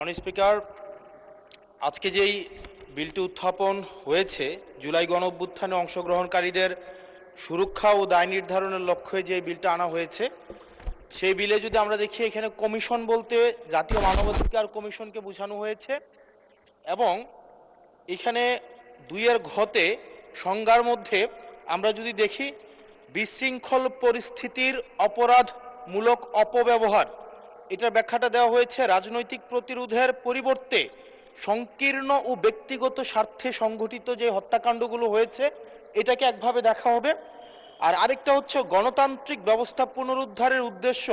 মাননীয় স্পিকার, আজকে যেই বিলটি উত্থাপন হয়েছে জুলাই গণঅভ্যুত্থানে অংশগ্রহণকারীদের সুরক্ষা ও দায় নির্ধারণের লক্ষ্যে যে বিলটা আনা হয়েছে, সেই বিলে যদি আমরা দেখি এখানে কমিশন বলতে জাতীয় মানবাধিকার কমিশনকে বোঝানো হয়েছে এবং এখানে ২-এর ঘতে সংজ্ঞার মধ্যে আমরা যদি দেখি বিশৃঙ্খল পরিস্থিতির অপরাধমূলক অপব্যবহার, এটার ব্যাখ্যাটা দেওয়া হয়েছে রাজনৈতিক প্রতিরোধের পরিবর্তে সংকীর্ণ ও ব্যক্তিগত স্বার্থে সংঘটিত যে হত্যাকাণ্ডগুলো হয়েছে এটাকে একভাবে দেখা হবে। আর আরেকটা হচ্ছে গণতান্ত্রিক ব্যবস্থা পুনরুদ্ধারের উদ্দেশ্য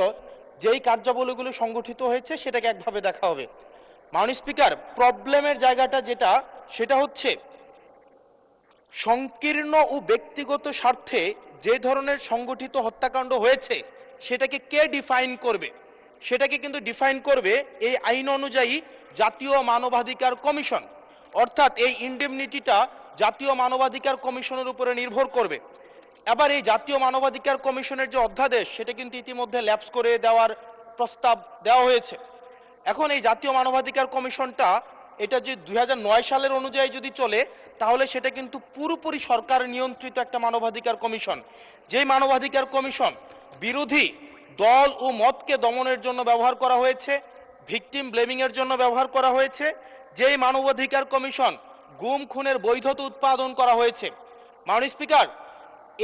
যেই কার্যাবলীগুলো সংগঠিত হয়েছে সেটাকে একভাবে দেখা হবে। মাননীয় স্পিকার, প্রবলেমের জায়গাটা যেটা সেটা হচ্ছে সংকীর্ণ ও ব্যক্তিগত স্বার্থে যে ধরনের সংগঠিত হত্যাকাণ্ড হয়েছে সেটাকে কে ডিফাইন করবে, সেটাকে কিন্তু ডিফাইন করবে এই আইন অনুযায়ী জাতীয় মানবাধিকার কমিশন। অর্থাৎ এই ইনডেমনিটিটা জাতীয় মানবাধিকার কমিশনের উপরে নির্ভর করবে। এবার এই জাতীয় মানবাধিকার কমিশনের যে অধ্যাদেশ সেটা কিন্তু ইতিমধ্যে ল্যাপস করে দেওয়ার প্রস্তাব দেওয়া হয়েছে। এখন এই জাতীয় মানবাধিকার কমিশনটা এটা যে ২০০৯ সালের অনুযায়ী যদি চলে তাহলে সেটা কিন্তু পুরোপুরি সরকার নিয়ন্ত্রিত একটা মানবাধিকার কমিশন। যেই মানবাধিকার কমিশন বিরোধী দল ও মতকে দমনের জন্য ব্যবহার করা হয়েছে, ভিকটিম ব্লেমিংয়ের জন্য ব্যবহার করা হয়েছে, যেই মানবাধিকার কমিশন গুম খুনের বৈধতা উৎপাদন করা হয়েছে। মাননীয় স্পিকার,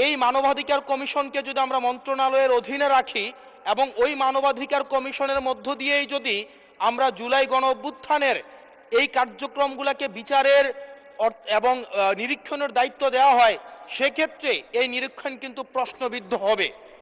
এই মানবাধিকার কমিশনকে যদি আমরা মন্ত্রণালয়ের অধীনে রাখি এবং ওই মানবাধিকার কমিশনের মধ্য দিয়েই যদি আমরা জুলাই গণ অভ্যুত্থানের এই কার্যক্রমগুলোকে বিচারের এবং নিরীক্ষণের দায়িত্ব দেওয়া হয়, সেক্ষেত্রে এই নিরীক্ষণ কিন্তু প্রশ্নবিদ্ধ হবে।